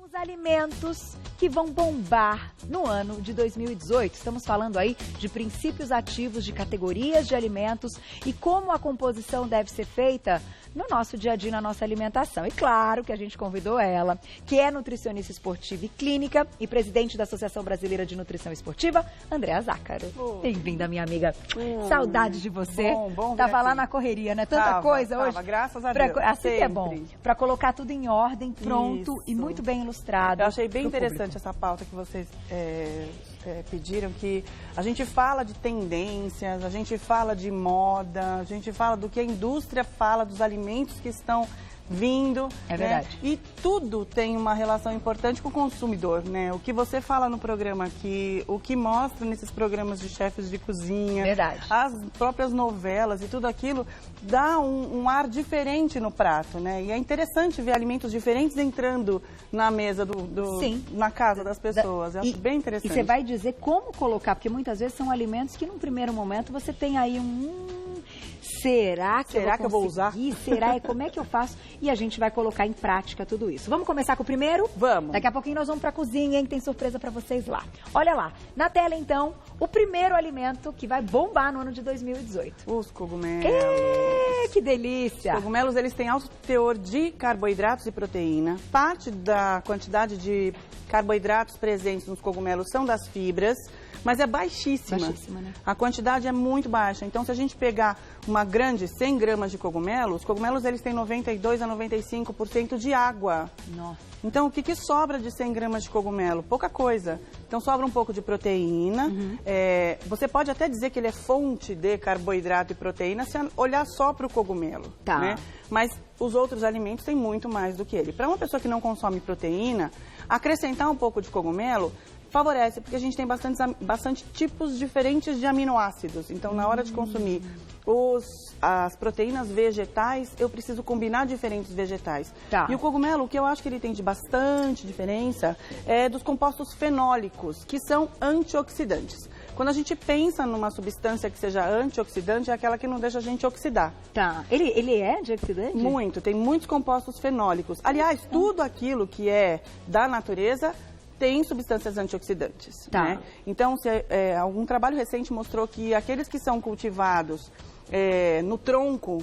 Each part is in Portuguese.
Os alimentos que vão bombar no ano de 2018. Estamos falando aí de princípios ativos de categorias de alimentos e como a composição deve ser feita no nosso dia a dia, na nossa alimentação. E claro que a gente convidou ela, que é nutricionista esportiva e clínica e presidente da Associação Brasileira de Nutrição Esportiva, Andréa Zácaro. Bem-vinda, minha amiga. Saudade de você. Bom Tava lá na correria, né? Tanta coisa hoje. Graças a Deus. Assim que é bom. Para colocar tudo em ordem, pronto e muito bem ilustrado. Eu achei bem interessante essa pauta que vocês pediram, que a gente fala de tendências, a gente fala de moda, a gente fala do que a indústria fala, dos alimentos que estão vindo. É verdade. E tudo tem uma relação importante com o consumidor, né? O que você fala no programa aqui, o que mostra nesses programas de chefes de cozinha, verdade, as próprias novelas e tudo aquilo, dá um ar diferente no prato, né? E é interessante ver alimentos diferentes entrando na mesa na casa das pessoas. Eu acho bem interessante. E você vai dizer como colocar, porque muitas vezes são alimentos que num primeiro momento você tem aí será que eu vou usar? Será? E como é que eu faço? E a gente vai colocar em prática tudo isso. Vamos começar com o primeiro? Vamos. Daqui a pouquinho nós vamos para a cozinha, hein? Tem surpresa para vocês lá. Olha lá, na tela então, o primeiro alimento que vai bombar no ano de 2018. Os cogumelos. Que delícia! Os cogumelos, eles têm alto teor de carboidratos e proteína. Parte da quantidade de carboidratos presentes nos cogumelos são das fibras, mas é baixíssima. Baixíssima, né? A quantidade é muito baixa. Então, se a gente pegar uma grande 100 gramas de cogumelos, os cogumelos eles têm 92 a 95% de água. Nossa. Então, o que sobra de 100 gramas de cogumelo? Pouca coisa. Então, sobra um pouco de proteína. Você pode até dizer que ele é fonte de carboidrato e proteína se olhar só para o cogumelo. Tá. Né? Mas os outros alimentos têm muito mais do que ele. Para uma pessoa que não consome proteína, acrescentar um pouco de cogumelo favorece, porque a gente tem bastante tipos diferentes de aminoácidos. Então, na hora de consumir as proteínas vegetais, eu preciso combinar diferentes vegetais. Tá. E o cogumelo, o que eu acho que ele tem de bastante diferença é dos compostos fenólicos, que são antioxidantes. Quando a gente pensa numa substância que seja antioxidante, é aquela que não deixa a gente oxidar. Tá. Ele é antioxidante? Muito. Tem muitos compostos fenólicos. Aliás, tudo aquilo que é da natureza tem substâncias antioxidantes. Tá. Né? Então, algum trabalho recente mostrou que aqueles que são cultivados no tronco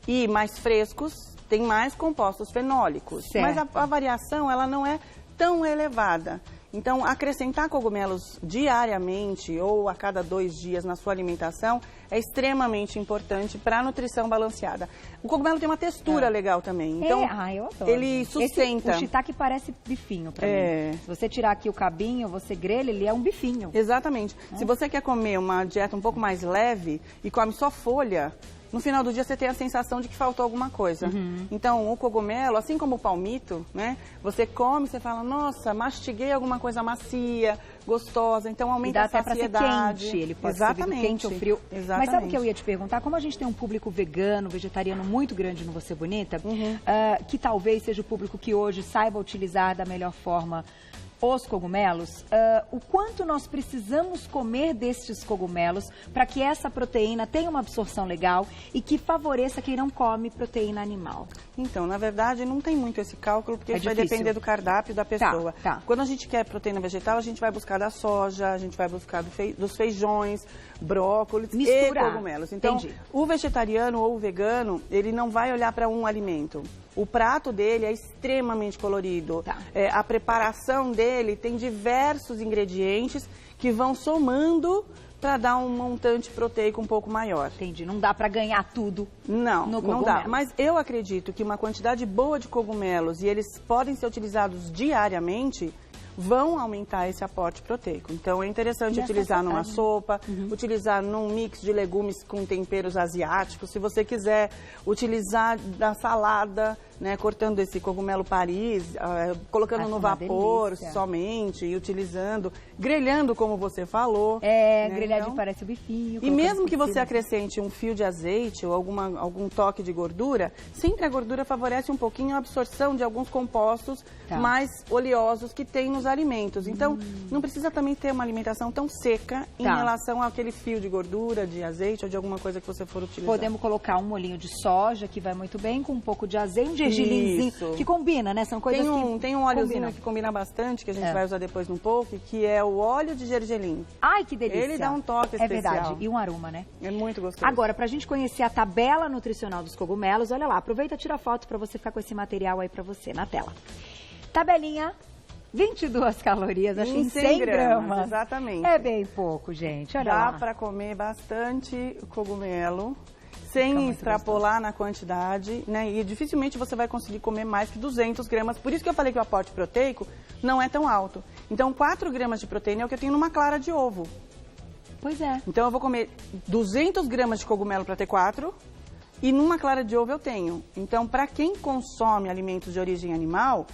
e mais frescos têm mais compostos fenólicos. Certo. Mas a variação ela não é tão elevada. Então, acrescentar cogumelos diariamente ou a cada 2 dias na sua alimentação é extremamente importante para a nutrição balanceada. O cogumelo tem uma textura legal também. Então, eu adoro. ele sustenta. O shiitake parece bifinho para mim. Se você tirar aqui o cabinho, você grelha, ele é um bifinho. Exatamente. Se você quer comer uma dieta um pouco mais leve e come só folha, no final do dia você tem a sensação de que faltou alguma coisa. Então, o cogumelo, assim como o palmito, né? Você come, você fala, nossa, mastiguei alguma coisa macia, gostosa, então aumenta a saciedade. Dá até para ser quente, ele pode ser quente ou frio. Exatamente. Mas sabe o que eu ia te perguntar? Como a gente tem um público vegano, vegetariano muito grande no Você Bonita, que talvez seja o público que hoje saiba utilizar da melhor forma os cogumelos, o quanto nós precisamos comer destes cogumelos para que essa proteína tenha uma absorção legal e que favoreça quem não come proteína animal? Então, na verdade, não tem muito esse cálculo, porque isso vai depender do cardápio da pessoa. Tá. Quando a gente quer proteína vegetal, a gente vai buscar da soja, a gente vai buscar dos feijões, brócolis e cogumelos. Então, o vegetariano ou o vegano, ele não vai olhar para um alimento. O prato dele é extremamente colorido. Tá. A preparação dele tem diversos ingredientes que vão somando para dar um montante proteico um pouco maior. Entendi. Não dá para ganhar tudo não dá. Mas eu acredito que uma quantidade boa de cogumelos, e eles podem ser utilizados diariamente, vão aumentar esse aporte proteico. Então, é interessante utilizar numa sopa, utilizar num mix de legumes com temperos asiáticos. Se você quiser utilizar na salada, né, cortando esse cogumelo Paris, colocando no vapor somente e utilizando, grelhando como você falou. Né? Grelhadinho parece o bifinho. E mesmo que você acrescente um fio de azeite ou algum toque de gordura, sempre a gordura favorece um pouquinho a absorção de alguns compostos mais oleosos que têm nos alimentos. Então, não precisa também ter uma alimentação tão seca em relação àquele fio de gordura, de azeite ou de alguma coisa que você for utilizar. Podemos colocar um molhinho de soja, que vai muito bem, com um pouco de azeite, um gergelimzinho, que combina, né? São coisas tem um óleozinho que combina bastante, que a gente vai usar depois no poke, que é o óleo de gergelim. Ai, que delícia! Ele dá um toque especial. É verdade, e um aroma, né? É muito gostoso. Agora, pra gente conhecer a tabela nutricional dos cogumelos, olha lá, aproveita e tira foto pra você ficar com esse material aí pra você na tela. Tabelinha, 22 calorias, acho que em 100 gramas. Exatamente. É bem pouco, gente, olha lá. Dá pra comer bastante cogumelo, sem extrapolar na quantidade, né? E dificilmente você vai conseguir comer mais que 200 gramas. Por isso que eu falei que o aporte proteico não é tão alto. Então, 4 gramas de proteína é o que eu tenho numa clara de ovo. Pois é. Então, eu vou comer 200 gramas de cogumelo para ter 4 e numa clara de ovo eu tenho. Então, para quem consome alimentos de origem animal,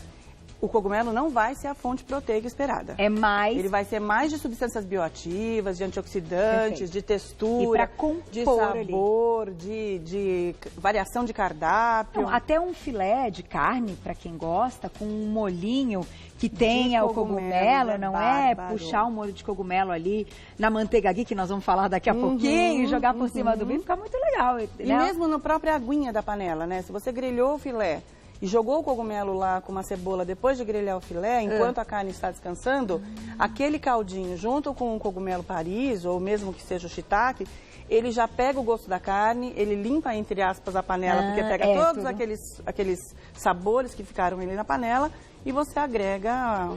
o cogumelo não vai ser a fonte proteica esperada. É mais... Ele vai ser mais de substâncias bioativas, de antioxidantes, de textura, de sabor, de variação de cardápio. Não, até um filé de carne, para quem gosta, com um molhinho que tenha o cogumelo, não é? Puxar um molho de cogumelo ali na manteiga ghee, que nós vamos falar daqui a pouquinho, e jogar por cima do bife, fica muito legal. E mesmo na própria aguinha da panela, né? Se você grelhou o filé e jogou o cogumelo lá com uma cebola depois de grelhar o filé, enquanto a carne está descansando, aquele caldinho junto com o cogumelo Paris, ou mesmo que seja o shiitake, ele já pega o gosto da carne, ele limpa, entre aspas, a panela, porque pega todos aqueles sabores que ficaram ali na panela, e você agrega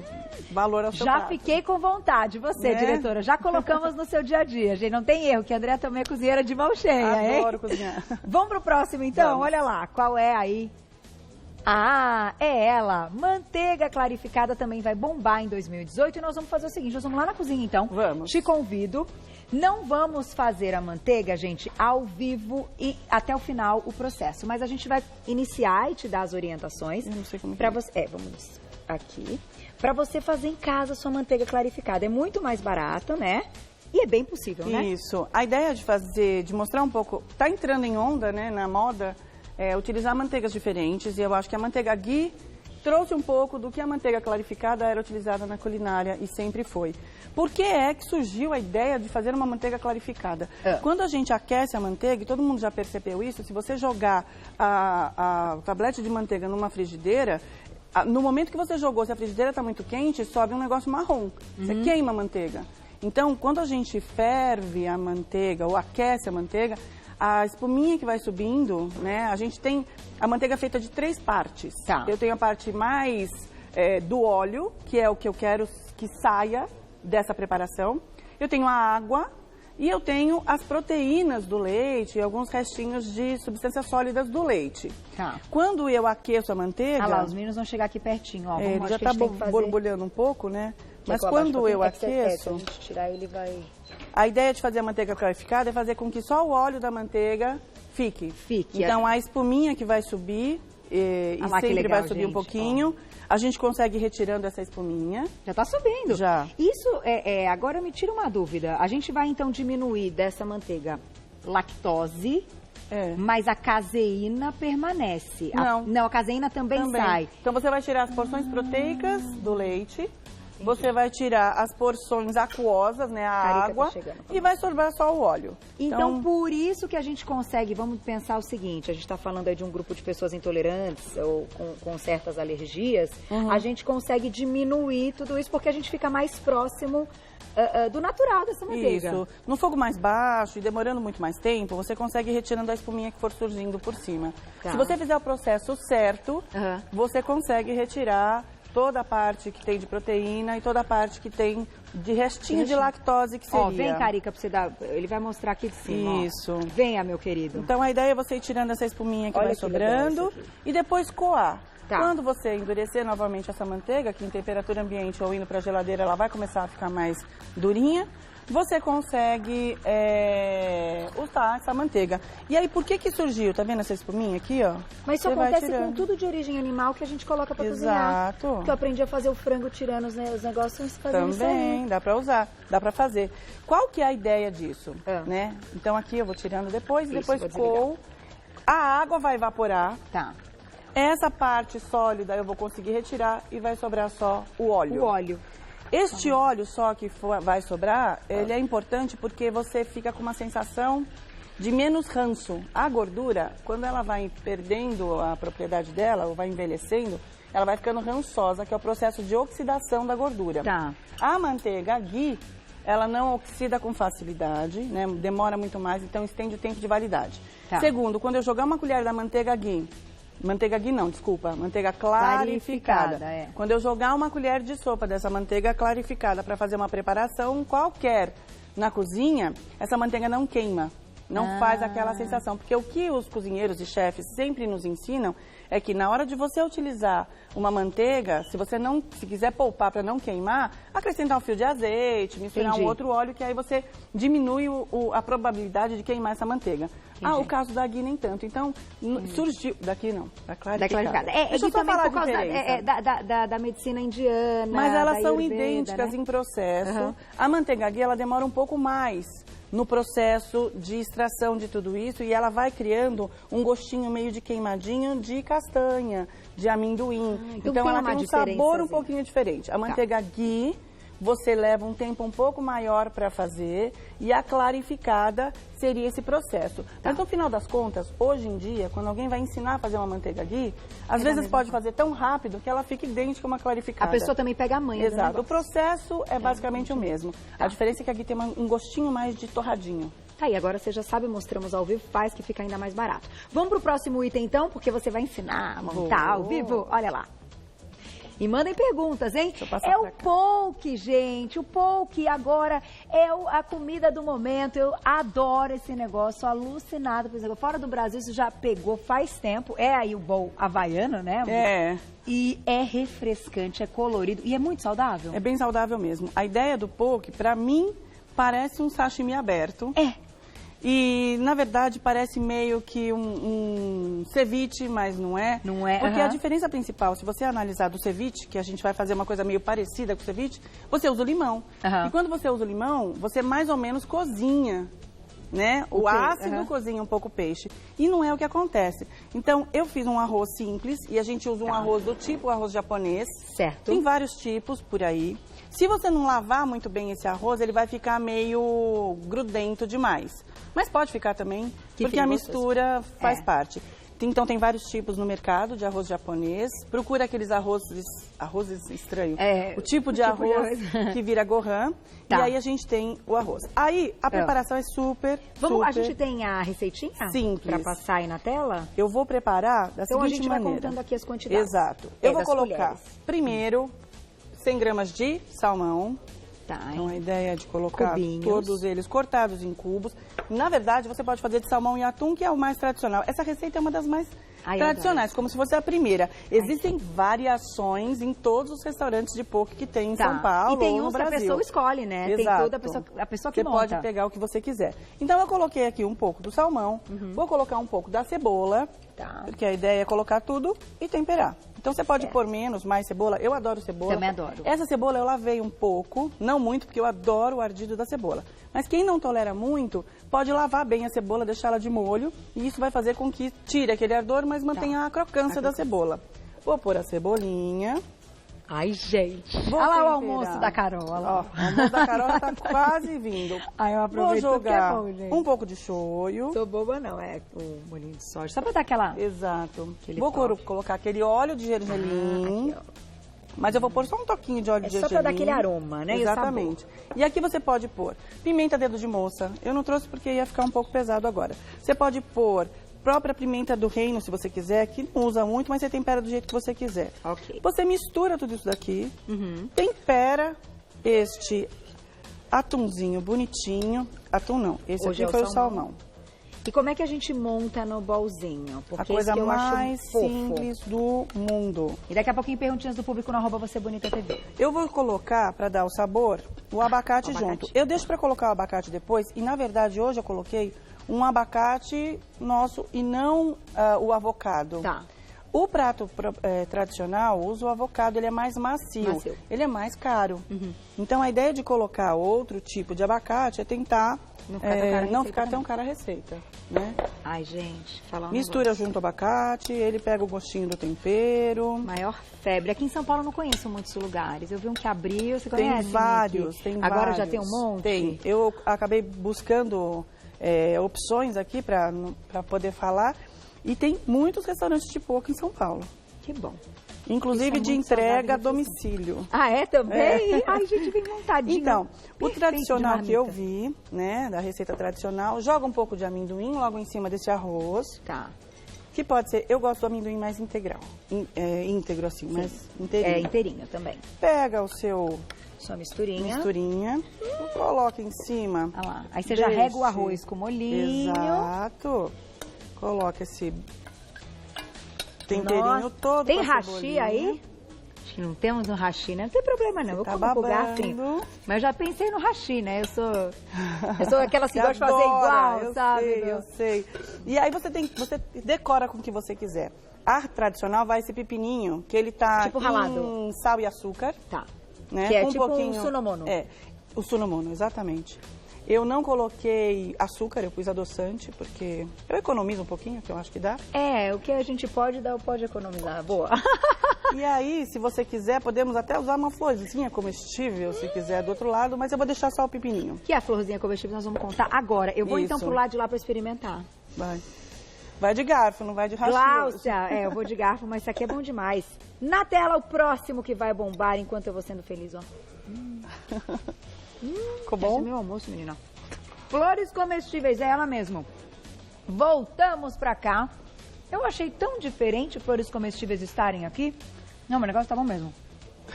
valor ao seu prato. Já fiquei com vontade, você, diretora. Já colocamos no seu dia a dia, gente. Não tem erro, que a Andréa também é cozinheira de mão cheia, Adoro cozinhar. Vamos pro próximo, então? Vamos. Olha lá, qual é aí? Ah, é ela. Manteiga clarificada também vai bombar em 2018 e nós vamos fazer o seguinte, nós vamos lá na cozinha, então. Vamos. Te convido. Não vamos fazer a manteiga, gente, ao vivo e até o final o processo, mas a gente vai iniciar e te dar as orientações. Eu não sei como para você. Vamos aqui. Para você fazer em casa a sua manteiga clarificada. É muito mais barato, né? E é bem possível, né? Isso. A ideia de mostrar um pouco, tá entrando em onda, né, na moda, utilizar manteigas diferentes, e eu acho que a manteiga ghee trouxe um pouco do que a manteiga clarificada era utilizada na culinária e sempre foi. Por que é que surgiu a ideia de fazer uma manteiga clarificada? Quando a gente aquece a manteiga, e todo mundo já percebeu isso, se você jogar a tablete de manteiga numa frigideira, no momento que você jogou, se a frigideira está muito quente, sobe um negócio marrom. Você queima a manteiga. Então, quando a gente ferve a manteiga ou aquece a manteiga, a espuminha que vai subindo, né? A gente tem a manteiga feita de 3 partes. Tá. Eu tenho a parte mais do óleo, que é o que eu quero que saia dessa preparação. Eu tenho a água e eu tenho as proteínas do leite e alguns restinhos de substâncias sólidas do leite. Tá. Quando eu aqueço a manteiga... Ah lá, os meninos vão chegar aqui pertinho, ó. Ele já está borbulhando um pouco, né? Mas quando eu aqueço... Se a gente tirar ele vai... A ideia de fazer a manteiga clarificada é fazer com que só o óleo da manteiga fique. Então, a espuminha que vai subir, e sempre legal, vai subir um pouquinho, a gente consegue ir retirando essa espuminha. Já está subindo. Já. Isso, agora me tira uma dúvida. A gente vai, então, diminuir dessa manteiga lactose, mas a caseína permanece. Não, a caseína também sai. Então, você vai tirar as porções proteicas do leite. Você vai tirar as porções aquosas, né, a água, e vai sobrar só o óleo. Então, por isso que a gente consegue, vamos pensar o seguinte, a gente está falando aí de um grupo de pessoas intolerantes ou com certas alergias, a gente consegue diminuir tudo isso porque a gente fica mais próximo do natural dessa manteiga. Isso. No fogo mais baixo e demorando muito mais tempo, você consegue ir retirando a espuminha que for surgindo por cima. Tá. Se você fizer o processo certo, você consegue retirar toda a parte que tem de proteína e toda a parte que tem de restinho de lactose, que seria... Ó, vem, Carica, pra você dar... Ele vai mostrar aqui de cima, Isso. Ó. Venha, meu querido. Então, a ideia é você ir tirando essa espuminha que vai sobrando e depois coar. Tá. Quando você endurecer novamente essa manteiga, que em temperatura ambiente ou indo para a geladeira, ela vai começar a ficar mais durinha, você consegue usar essa manteiga. E aí, por que surgiu? Tá vendo essa espuminha aqui, ó? Mas isso acontece com tudo de origem animal que a gente coloca pra cozinhar. Exato. Porque eu aprendi a fazer o frango tirando os negócios fazendo isso aí. Também, dá pra usar, dá pra fazer. Qual que é a ideia disso? Né? Então, aqui eu vou tirando depois, depois coo. A água vai evaporar. Tá. Essa parte sólida eu vou conseguir retirar e vai sobrar só o óleo. O óleo. Este óleo só que vai sobrar, ele é importante porque você fica com uma sensação de menos ranço. A gordura, quando ela vai perdendo a propriedade dela, ou vai envelhecendo, ela vai ficando rançosa, que é o processo de oxidação da gordura. Tá. A manteiga ghee, ela não oxida com facilidade, né? Demora muito mais, então estende o tempo de validade. Tá. Segundo, quando eu jogar uma colher da manteiga ghee manteiga clarificada. Quando eu jogar uma colher de sopa dessa manteiga clarificada para fazer uma preparação qualquer na cozinha, essa manteiga não queima. Não faz aquela sensação, porque o que os cozinheiros e chefes sempre nos ensinam é que na hora de você utilizar uma manteiga, se quiser poupar para não queimar, acrescentar um fio de azeite, misturar um outro óleo, que aí você diminui a probabilidade de queimar essa manteiga. O caso da ghee nem tanto. Então, surgiu... Daqui não, da clarificada. Deixa eu só falar por causa da medicina indiana. Mas elas são idênticas, né? Em processo. A manteiga ghee, ela demora um pouco mais no processo de extração de tudo isso, e ela vai criando um gostinho meio de queimadinho de castanha, de amendoim. Então ela tem um sabor um pouquinho diferente. A manteiga ghee, você leva um tempo um pouco maior para fazer, e a clarificada seria esse processo. Mas no final das contas, hoje em dia, quando alguém vai ensinar a fazer uma manteiga ghee, às vezes pode fazer tão rápido que ela fica idêntica a uma clarificada. A pessoa também pega a manha. Exato. O processo é basicamente o mesmo. A diferença é que a ghee tem um gostinho mais de torradinho. Aí, agora você já sabe, mostramos ao vivo, faz que fica ainda mais barato. Vamos pro próximo item então, porque você vai ensinar a montar ao vivo. Olha lá. E mandem perguntas, hein? É o poke, gente. O poke agora é a comida do momento. Eu adoro esse negócio, alucinado por exemplo. Fora do Brasil, isso já pegou faz tempo. É aí o bowl havaiano, né? É. E é refrescante, é colorido e é muito saudável. É bem saudável mesmo. A ideia do poke, pra mim, parece um sashimi aberto. E, na verdade, parece meio que um ceviche, mas não é. Não é, porque a diferença principal, se você analisar do ceviche, que a gente vai fazer uma coisa meio parecida com o ceviche, você usa o limão. E quando você usa o limão, você mais ou menos cozinha, né? O ácido cozinha um pouco o peixe. E não é o que acontece. Então, eu fiz um arroz simples, e a gente usa um arroz do tipo arroz japonês. Certo. Tem vários tipos por aí. Se você não lavar muito bem esse arroz, ele vai ficar meio grudento demais. Mas pode ficar também, porque a mistura faz parte. Então tem vários tipos no mercado de arroz japonês. Procura aqueles arrozes estranhos. O tipo de arroz que vira gohan. E aí a gente tem o arroz. Aí a preparação é super. A gente tem a receitinha? Simples. Para passar aí na tela? Eu vou preparar da seguinte maneira. Então a gente vai contando aqui as quantidades. Exato. Eu vou colocar primeiro 100 gramas de salmão. Então a ideia é de colocar todos eles cortados em cubos. Na verdade, você pode fazer de salmão e atum, que é o mais tradicional. Essa receita é uma das mais tradicionais, como se fosse a primeira. Existem variações em todos os restaurantes de poke que tem em São Paulo ou no Brasil. E tem uns que a pessoa escolhe, né? Exato. Tem toda a pessoa que monta. Você pode pegar o que você quiser. Então eu coloquei aqui um pouco do salmão, vou colocar um pouco da cebola, porque a ideia é colocar tudo e temperar. Então você pode pôr menos, mais cebola. Eu adoro cebola. Também adoro. Essa cebola eu lavei um pouco, não muito, porque eu adoro o ardido da cebola. Mas quem não tolera muito, pode lavar bem a cebola, deixá-la de molho. E isso vai fazer com que tire aquele ardor, mas mantenha a crocância da cebola. Vou pôr a cebolinha. Ai, gente. Olha lá o almoço da Carol. Olha lá. O almoço da Carol tá quase vindo. Ai, eu aproveito. Vou jogar gente. um pouco de shoyu. Sou boba não, é o molhinho de soja. Só pra dar aquela... Exato. Vou colocar aquele óleo de gergelim. Mas eu vou pôr só um toquinho de óleo de gergelim. Só pra dar aquele aroma, né? Exatamente. E aqui você pode pôr pimenta dedo de moça. Eu não trouxe porque ia ficar um pouco pesado agora. Você pode pôr própria pimenta do reino, se você quiser, que não usa muito, mas você tempera do jeito que você quiser. Você mistura tudo isso daqui, tempera este atumzinho bonitinho. Atum não, esse aqui foi o salmão. E como é que a gente monta no bolzinho? Porque a coisa mais simples do mundo. E daqui a pouquinho perguntinhas do público no @VocêBonitaTV. Eu vou colocar, para dar o sabor, o abacate junto. Eu deixo para colocar o abacate depois, e na verdade hoje eu coloquei um abacate nosso e não o avocado. O prato tradicional usa o avocado, ele é mais macio. Ele é mais caro. Então, a ideia de colocar outro tipo de abacate é tentar não ficar tão cara a receita, né? Ai, gente, mistura junto o abacate, ele pega o gostinho do tempero. Maior febre. Aqui em São Paulo eu não conheço muitos lugares. Eu vi um que abriu, você conhece? Tem vários, Agora já tem um monte? Tem. Eu acabei buscando opções aqui para poder falar. E tem muitos restaurantes de porco em São Paulo. Que bom. Inclusive de entrega a domicílio. Ah, é também? Ai, gente, vem montadinho. Então, o tradicional que eu vi, né, da receita tradicional, joga um pouco de amendoim logo em cima desse arroz. Tá. Que pode ser, eu gosto do amendoim mais integral. Íntegro assim, mas inteirinho. Inteirinho também. Pega sua misturinha. Coloca em cima. Ah lá. Aí você já rega o arroz com molhinho. Exato. Coloca esse temperinho todo. Tem hashi aí? Acho que não temos um hashi, né? Não tem problema não. Eu como com garfinho. Mas eu já pensei no hashi, né? Eu sou aquela que gosta de fazer igual, sabe? Eu sei. E aí você decora com o que você quiser. A tradicional vai esse pepininho, que ele tá tipo ralado. Em sal e açúcar. Tá. Né? Que é tipo um sunomono. O sunomono, exatamente. Eu não coloquei açúcar, eu pus adoçante, porque eu economizo um pouquinho, que eu acho que dá. O que a gente pode dar, pode economizar. Boa. E aí, se você quiser, podemos até usar uma florzinha comestível, se quiser, do outro lado, mas eu vou deixar só o pepininho. Que é a florzinha comestível, nós vamos contar agora. Eu vou então pro lado de lá para experimentar. Vai de garfo, não vai de hashi. Cláudia, eu vou de garfo, mas isso aqui é bom demais. Na tela, o próximo que vai bombar enquanto eu vou sendo feliz, ó. Ficou bom? Esse é meu almoço, menina. Flores comestíveis, é ela mesmo. Voltamos pra cá. Eu achei tão diferente flores comestíveis estarem aqui. Não, mas o negócio tá bom mesmo.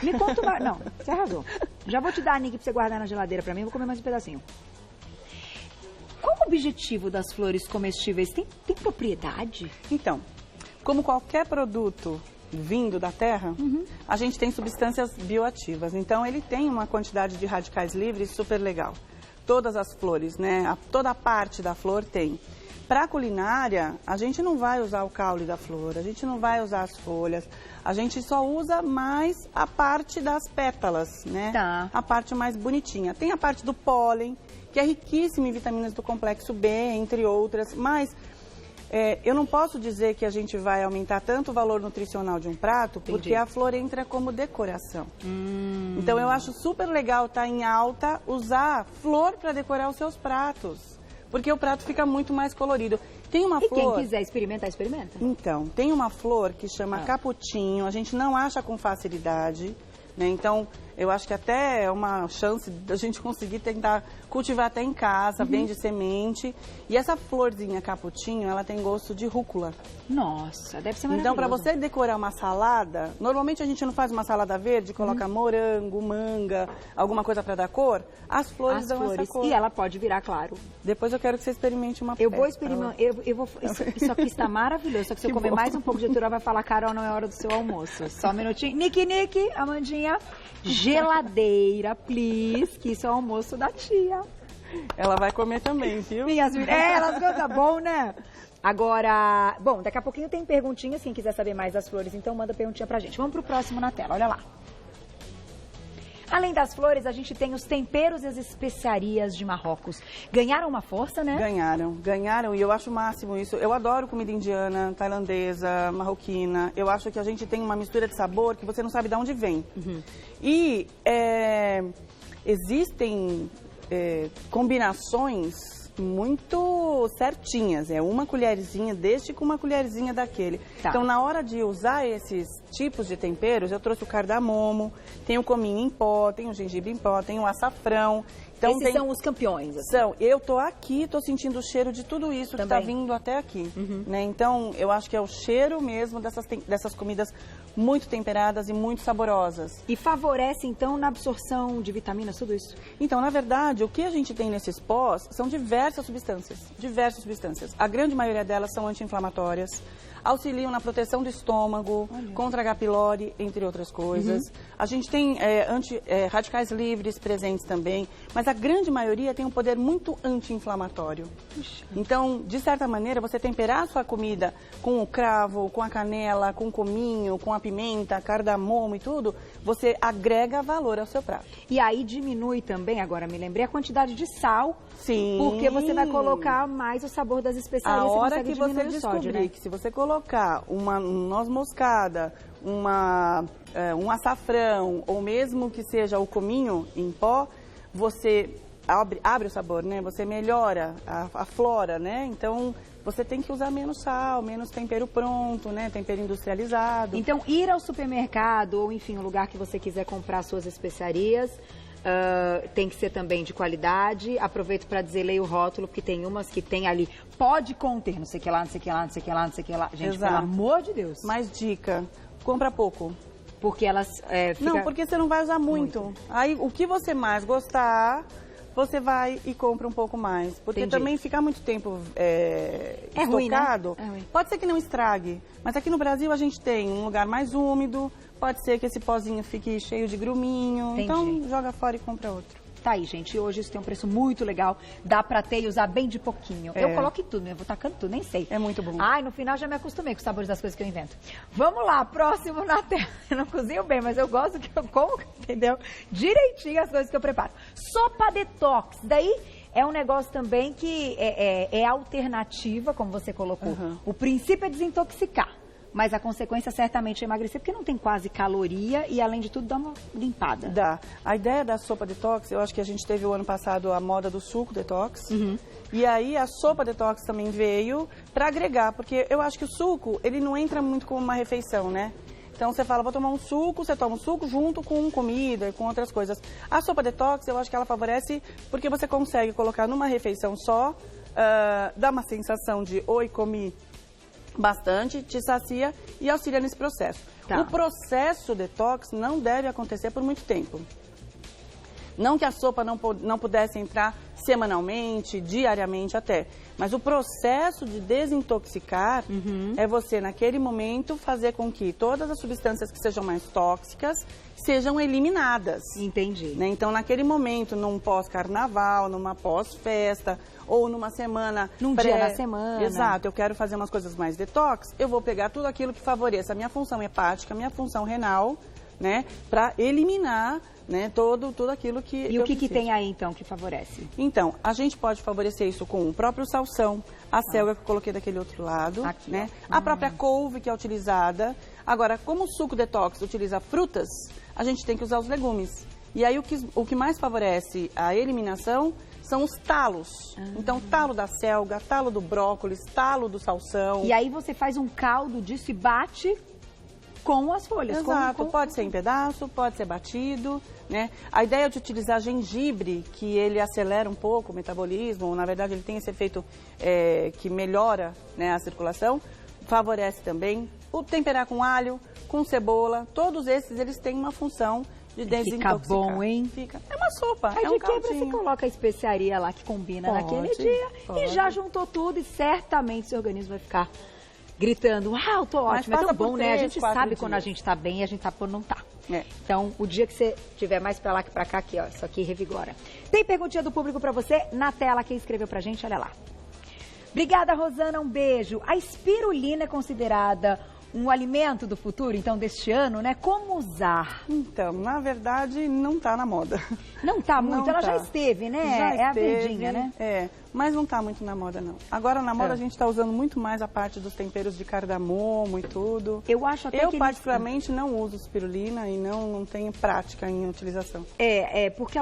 Me conta mais. Não, você arrasou. Já vou te dar a Nick pra você guardar na geladeira pra mim. Vou comer mais um pedacinho. Qual o objetivo das flores comestíveis? Tem propriedade? Então, como qualquer produto vindo da terra, a gente tem substâncias bioativas. Então, ele tem uma quantidade de radicais livres super legal. Todas as flores, né? Toda a parte da flor tem. Para culinária, a gente não vai usar o caule da flor, a gente não vai usar as folhas, a gente só usa mais a parte das pétalas, né? Tá. A parte mais bonitinha. Tem a parte do pólen, que é riquíssima em vitaminas do complexo B, entre outras, mas eu não posso dizer que a gente vai aumentar tanto o valor nutricional de um prato, porque a flor entra como decoração. Então, eu acho super legal estar em alta, usar flor para decorar os seus pratos, porque o prato fica muito mais colorido. Tem uma flor... quem quiser experimentar, experimenta. Então, tem uma flor que chama caputinho, a gente não acha com facilidade, né? Então, eu acho que até é uma chance da gente conseguir tentar cultivar até em casa, bem de semente. E essa florzinha caputinho, ela tem gosto de rúcula. Nossa, deve ser maravilhoso. Então, para você decorar uma salada, normalmente a gente não faz uma salada verde, coloca morango, manga, alguma coisa para dar cor. As flores dão essa cor. E ela pode virar claro. Depois eu quero que você experimente uma Eu vou experimentar. Isso aqui está maravilhoso. Só que se eu comer mais um pouco de Turó, vai falar, Carol, não é hora do seu almoço. Só um minutinho. Nick, Amandinha, geladeira, please, que isso é o almoço da tia. Ela vai comer também, viu? Elas gostam, bom, né? Agora, bom, daqui a pouquinho tem perguntinhas, quem quiser saber mais das flores, então manda perguntinha pra gente. Vamos pro próximo na tela, olha lá. Além das flores, a gente tem os temperos e as especiarias de Marrocos. Ganharam uma força, né? Ganharam e eu acho o máximo isso. Eu adoro comida indiana, tailandesa, marroquina. Eu acho que a gente tem uma mistura de sabor que você não sabe de onde vem. E existem combinações muito certinhas, uma colherzinha deste com uma colherzinha daquele. Tá. Então, na hora de usar esses tipos de temperos, eu trouxe o cardamomo, tem o cominho em pó, tem o gengibre em pó, tem o açafrão. Então, esses são os campeões. Assim. São. Eu tô aqui, tô sentindo o cheiro de tudo isso que tá vindo até aqui. Né? Então, eu acho que é o cheiro mesmo dessas comidas muito temperadas e muito saborosas. E favorece, então, na absorção de vitaminas, tudo isso? Então, na verdade, o que a gente tem nesses pós são diversas substâncias. A grande maioria delas são anti-inflamatórias. auxiliam na proteção do estômago, contra H. pylori, entre outras coisas. A gente tem radicais livres presentes também, mas a grande maioria tem um poder muito anti-inflamatório. Então, de certa maneira, você temperar a sua comida com o cravo, com a canela, com o cominho, com a pimenta, cardamomo e tudo, você agrega valor ao seu prato. E aí diminui também, agora me lembrei, a quantidade de sal. Sim. Porque você vai colocar mais o sabor das especiarias. A hora que você descobrir sódio, né? Que se você colocar uma noz moscada, um açafrão, ou mesmo que seja o cominho em pó, você abre o sabor, né? Você melhora a flora, né? Então, você tem que usar menos sal, menos tempero pronto, né? Tempero industrializado. Então, ir ao supermercado, ou enfim, o lugar que você quiser comprar suas especiarias, tem que ser também de qualidade. Aproveito para dizer, leia o rótulo, porque tem umas que tem ali, pode conter, não sei o que lá, não sei o que lá, não sei o que lá, não sei o que lá. Gente, exato. Pelo amor de Deus. Mais dica, compra pouco. Porque elas Não, porque você não vai usar muito. Aí, o que você mais gostar, você vai e compra um pouco mais. Porque Entendi. também ficar muito tempo estocado, ruim, né? Pode ser que não estrague. Mas aqui no Brasil a gente tem um lugar mais úmido, pode ser que esse pozinho fique cheio de gruminho. Entendi. Então, joga fora e compra outro. Tá aí, gente. Hoje isso tem um preço muito legal. Dá pra ter e usar bem de pouquinho. Eu coloco em tudo, né? Eu vou tacando tudo, nem sei. É muito bom. Ai, no final já me acostumei com os sabores das coisas que eu invento. Vamos lá, próximo na tela. Eu não cozinho bem, mas eu gosto que eu como, entendeu? Direitinho as coisas que eu preparo. Sopa detox. Daí é um negócio também que é alternativa, como você colocou. O princípio é desintoxicar. Mas a consequência certamente é emagrecer, porque não tem quase caloria e, além de tudo, dá uma limpada. Dá. A ideia da sopa detox, eu acho que a gente teve o ano passado a moda do suco detox. E aí a sopa detox também veio para agregar, porque eu acho que o suco, ele não entra muito como uma refeição, né? Então você fala, vou tomar um suco, você toma um suco junto com comida, com outras coisas. A sopa detox, eu acho que ela favorece porque você consegue colocar numa refeição só, dá uma sensação de, oi, comi bastante, te sacia e auxilia nesse processo. Tá. O processo detox não deve acontecer por muito tempo. Não que a sopa não pudesse entrar semanalmente, diariamente até. Mas o processo de desintoxicar é você, naquele momento, fazer com que todas as substâncias que sejam mais tóxicas sejam eliminadas. Entendi. Né? Então, naquele momento, num pós-carnaval, numa pós-festa, ou numa semana... Num dia da semana. Exato. Eu quero fazer umas coisas mais detox, eu vou pegar tudo aquilo que favoreça a minha função hepática, a minha função renal, né? Para eliminar... né, tudo aquilo que E o que tem aí, então, que favorece? Então, a gente pode favorecer isso com o próprio salsão, a selga que eu coloquei daquele outro lado, aqui, né? A própria couve que é utilizada. Agora, como o suco detox utiliza frutas, a gente tem que usar os legumes. E aí, o que mais favorece a eliminação são os talos. Então, talo da selga, talo do brócolis, talo do salsão. E aí você faz um caldo disso e bate com as folhas. Exato, pode ser em pedaço, pode ser batido, né? A ideia de utilizar gengibre, que ele acelera um pouco o metabolismo, na verdade ele tem esse efeito que melhora, né, a circulação, favorece também. O temperar com alho, com cebola, todos esses eles têm uma função de desintoxicar. Fica bom, hein? Fica. É uma sopa, Aí é um de quebra caldinho. você coloca a especiaria lá que combina naquele dia e já juntou tudo e certamente seu organismo vai ficar gritando, uau, tô ótimo, é tão bom, né? A gente sabe quando a gente tá bem e a gente sabe quando não tá. Então, o dia que você tiver mais pra lá que pra cá, aqui, ó, isso aqui revigora. Tem perguntinha do público pra você na tela, quem escreveu pra gente, olha lá. Obrigada, Rosana, um beijo. A espirulina é considerada um alimento do futuro, então, deste ano, né? Como usar? Então, na verdade, não tá na moda. Não tá muito, não ela tá. Já esteve, né? Já é esteve, a verdinha, né? Mas não tá muito na moda, não. Agora, na moda, a gente tá usando muito mais a parte dos temperos de cardamomo e tudo. Eu acho até que particularmente, não uso espirulina e não tenho prática em utilização. Porque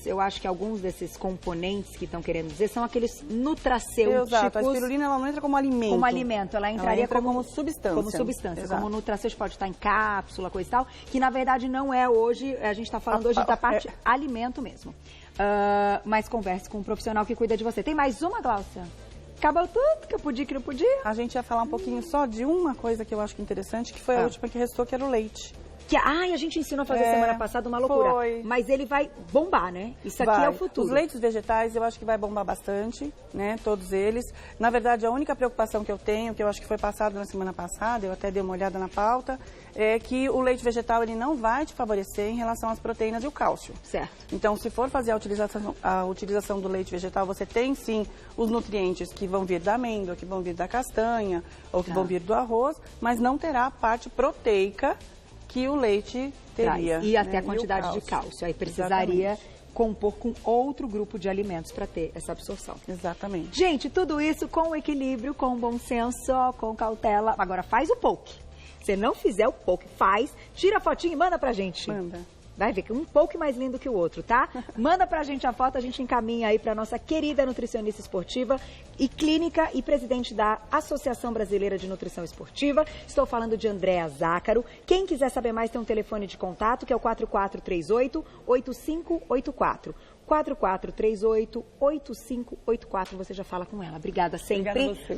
eu acho que alguns desses componentes que estão querendo dizer são aqueles nutracêuticos. Exato, a espirulina ela não entra como alimento. Como alimento, ela entraria como substância. Como substância, Exato. como nutracêutico pode estar em cápsula, coisa e tal, que na verdade não é hoje, a gente está falando hoje da parte alimento mesmo. Mas converse com um profissional que cuida de você. Tem mais uma, Gláucia? Acabou tudo que eu podia, que não podia? A gente ia falar um pouquinho só de uma coisa que eu acho interessante, que foi a última que restou, que era o leite. Que a gente ensinou a fazer semana passada uma loucura. Foi. Mas ele vai bombar, né? Isso aqui é o futuro. Os leites vegetais eu acho que vai bombar bastante, né? Todos eles. Na verdade, a única preocupação que eu tenho, que eu acho que foi passado na semana passada, eu até dei uma olhada na pauta, é que o leite vegetal ele não vai te favorecer em relação às proteínas e o cálcio. Certo. Então, se for fazer a utilização do leite vegetal, você tem sim os nutrientes que vão vir da amêndoa, que vão vir da castanha, ou que vão vir do arroz, mas não terá a parte proteica que o leite teria. E até a quantidade de cálcio. Aí precisaria compor com outro grupo de alimentos para ter essa absorção. Exatamente. Gente, tudo isso com equilíbrio, com bom senso, com cautela. Agora faz o poke. Se não fizer o poke, faz, tira a fotinha e manda pra gente. Manda. Vai ver que um pouco mais lindo que o outro, tá? Manda pra gente a foto, a gente encaminha aí pra nossa querida nutricionista esportiva e clínica e presidente da Associação Brasileira de Nutrição Esportiva. Estou falando de Andréa Zácaro. Quem quiser saber mais tem um telefone de contato que é o 4438-8584. 4438-8584. Você já fala com ela. Obrigada sempre. Obrigada a você.